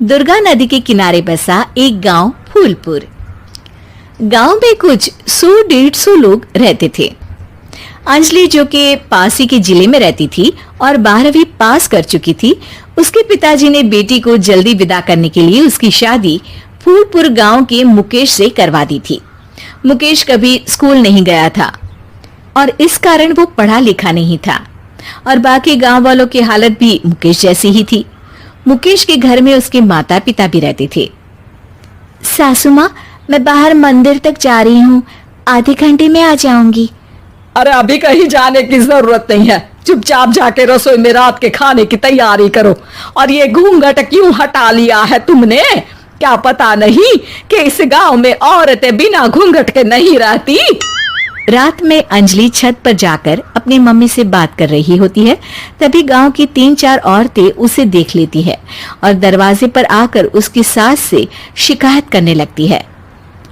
दुर्गा नदी के किनारे बसा एक गांव फूलपुर। गांव में कुछ 100-150 लोग रहते थे। अंजलि, जो कि पास ही के जिले में रहती थी और 12वीं पास कर चुकी थी, उसके पिताजी ने बेटी को जल्दी विदा करने के लिए उसकी शादी फूलपुर गांव के मुकेश से करवा दी थी। मुकेश कभी स्कूल नहीं गया था और इस कारण वो पढ़ा लिखा नहीं था और बाकी गांव वालों की हालत भी मुकेश जैसी ही थी। मुकेश के घर में उसके माता पिता भी रहते थे। सासू माँ, मैं बाहर मंदिर तक जा रही हूँ, आधे घंटे में आ जाऊंगी। अरे अभी कहीं जाने की जरूरत नहीं है, चुपचाप जाके रसोई में रात के खाने की तैयारी करो। और ये घूंघट क्यों हटा लिया है तुमने? क्या पता नहीं कि इस गांव में औरतें बिना घूंघट के नहीं रहती? रात में अंजलि छत पर जाकर अपनी मम्मी से बात कर रही होती है। तभी गांव की 3-4 औरतें उसे देख लेती है और दरवाजे पर आकर उसकी सास से शिकायत करने लगती है।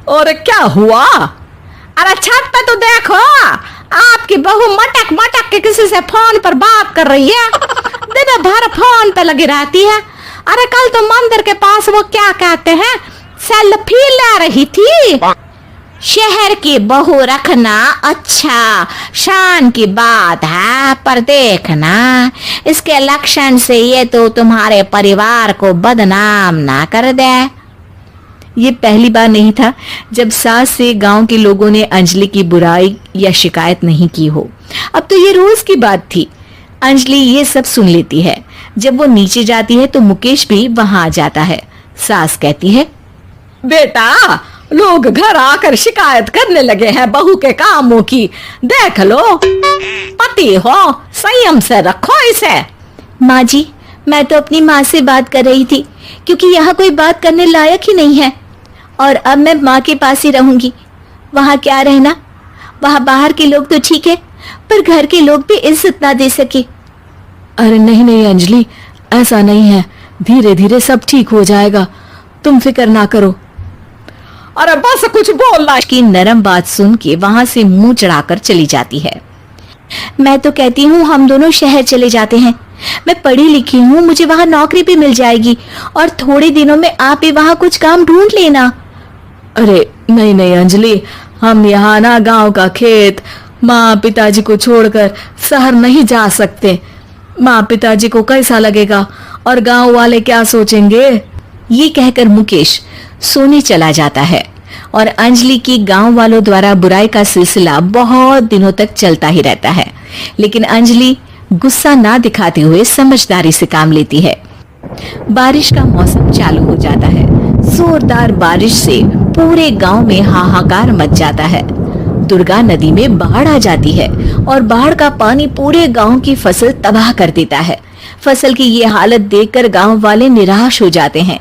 और क्या हुआ? अरे छत पे तो देखो, आपकी बहू मटक मटक के किसी से फोन पर बात कर रही है। दिन भर फोन पे लगी रहती है। अरे कल तो मंदिर के पास वो क्या कहते हैं, सेल्फी ले रही थी। शहर की बहू रखना अच्छा शान की बात है, पर देखना इसके लक्षण से ये तो तुम्हारे परिवार को बदनाम ना कर दे। ये पहली बार नहीं था जब सास से गांव के लोगों ने अंजलि की बुराई या शिकायत नहीं की हो। अब तो ये रोज की बात थी। अंजलि ये सब सुन लेती है। जब वो नीचे जाती है तो मुकेश भी वहां आ जाता है। सास कहती है, बेटा, लोग घर आकर शिकायत करने लगे हैं बहू के कामों की। देख लो, पति हो, संयम से रखो इसे। माँ जी, मैं तो अपनी माँ से बात कर रही थी क्योंकि यहाँ कोई बात करने लायक ही नहीं है और अब मैं माँ के पास ही रहूंगी। वहाँ क्या रहना, वहाँ बाहर के लोग तो ठीक है पर घर के लोग भी इज्जत ना दे सके। अरे नहीं नहीं अंजलि, ऐसा नहीं है, धीरे धीरे सब ठीक हो जाएगा, तुम फिक्र ना करो। अरे बस कुछ बोलना। की नरम बात सुन के वहां से मुंह चढ़ाकर चली जाती है। मैं तो कहती हूँ हम दोनों शहर चले जाते हैं। मैं पढ़ी लिखी हूँ, मुझे वहाँ नौकरी भी मिल जाएगी और थोड़े दिनों में आप भी वहाँ कुछ काम ढूंढ लेना। अरे नहीं नहीं अंजलि, हम यहाँ ना गांव का खेत, माँ पिताजी को छोड़कर शहर नहीं जा सकते। माँ पिताजी को कैसा लगेगा और गांव वाले क्या सोचेंगे? ये कहकर मुकेश सोने चला जाता है और अंजलि की गांव वालों द्वारा बुराई का सिलसिला बहुत दिनों तक चलता ही रहता है। लेकिन अंजलि गुस्सा ना दिखाते हुए समझदारी से काम लेती है। बारिश का मौसम चालू हो जाता है। जोरदार बारिश से पूरे गांव में हाहाकार मच जाता है। दुर्गा नदी में बाढ़ आ जाती है और बाढ़ का पानी पूरे गांव की फसल तबाह कर देता है। फसल की ये हालत देखकर गांव वाले निराश हो जाते हैं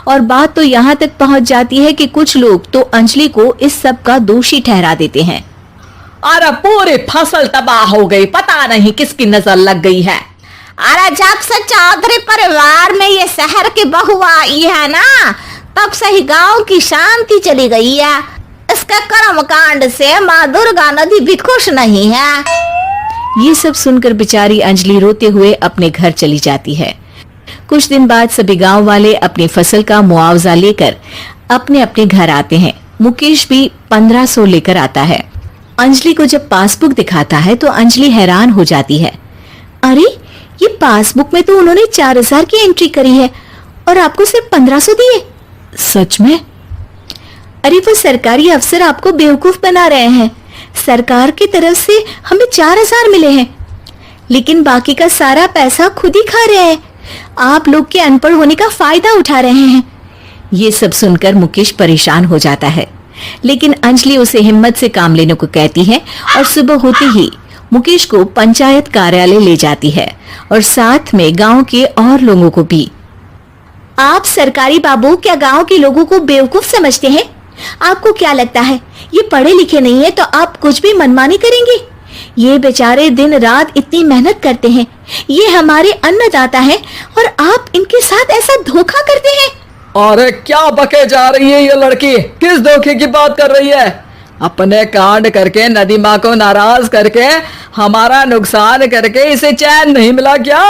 और बात तो यहाँ तक पहुँच जाती है कि कुछ लोग तो अंजलि को इस सब का दोषी ठहरा देते हैं। अरे पूरी फसल तबाह हो गई, पता नहीं किसकी नजर लग गई है। अरे जब से चौधरी परिवार में ये शहर की बहू आई है ना, तब से ही गांव की शांति चली गई है। इसके कर्म कांड से माँ दुर्गा नदी भी खुश नहीं है। ये सब सुनकर बेचारी अंजलि रोते हुए अपने घर चली जाती है। कुछ दिन बाद सभी गांव वाले अपनी फसल का मुआवजा लेकर अपने अपने घर आते हैं। मुकेश भी 1500 लेकर आता है। अंजलि को जब पासबुक दिखाता है तो अंजलि हैरान हो जाती है। अरे, ये पासबुक में तो उन्होंने 4000 की एंट्री करी है और आपको सिर्फ 1500 दिए। सच में? अरे वो सरकारी अफसर आपको बेवकूफ बना रहे हैं। सरकार की तरफ से हमें 4000 मिले हैं लेकिन बाकी का सारा पैसा खुद ही खा रहे हैं। आप लोग के अनपढ़ होने का फायदा उठा रहे हैं। ये सब सुनकर मुकेश परेशान हो जाता है लेकिन अंजलि उसे हिम्मत से काम लेने को कहती है और सुबह होते ही मुकेश को पंचायत कार्यालय ले जाती है और साथ में गांव के और लोगों को भी। आप सरकारी बाबू क्या गांव के लोगों को बेवकूफ समझते हैं? आपको क्या लगता है ये पढ़े लिखे नहीं है तो आप कुछ भी मनमानी करेंगे? ये बेचारे दिन रात इतनी मेहनत करते हैं, ये हमारे अन्नदाता हैं और आप इनके साथ ऐसा धोखा करते हैं। अरे क्या बके जा रही है ये लड़की, किस धोखे की बात कर रही है? अपने कांड करके नदी माँ को नाराज करके हमारा नुकसान करके इसे चैन नहीं मिला क्या?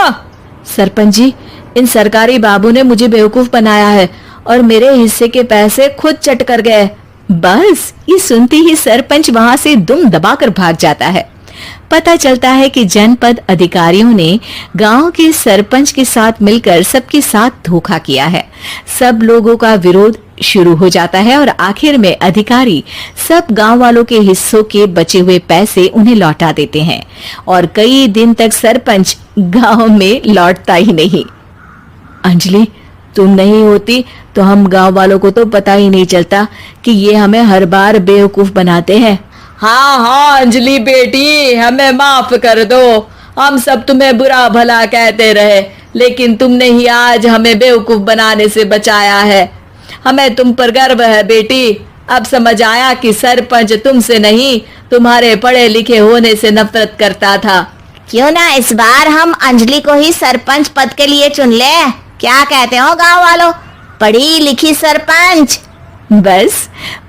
सरपंच जी, इन सरकारी बाबू ने मुझे बेवकूफ बनाया है और मेरे हिस्से के पैसे खुद चट कर गए। बस ये सुनते ही सरपंच वहां से दुम दबाकर भाग जाता है। पता चलता है कि जनपद अधिकारियों ने गांव के सरपंच के साथ मिलकर सबके साथ धोखा किया है। सब लोगों का विरोध शुरू हो जाता है और आखिर में अधिकारी सब गांव वालों के हिस्सों के बचे हुए पैसे उन्हें लौटा देते हैं और कई दिन तक सरपंच गांव में लौटता ही नहीं। अंजलि, तुम नहीं होती तो हम गांव वालों को तो पता ही नहीं चलता कि ये हमें हर बार बेवकूफ बनाते हैं। हाँ हाँ अंजलि बेटी, हमें माफ कर दो। हम सब तुम्हें बुरा भला कहते रहे, लेकिन तुमने ही आज हमें बेवकूफ बनाने से बचाया है। हमें तुम पर गर्व है बेटी। अब समझ आया कि सरपंच तुमसे नहीं, तुम्हारे पढ़े लिखे होने से नफरत करता था। क्यों ना इस बार हम अंजलि को ही सरपंच पद के लिए चुन ले। क्या कहते हो गांव वालों? पढ़ी लिखी सरपंच। बस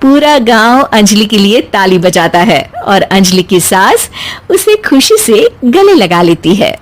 पूरा गांव अंजलि के लिए ताली बजाता है और अंजलि की सास उसे खुशी से गले लगा लेती है।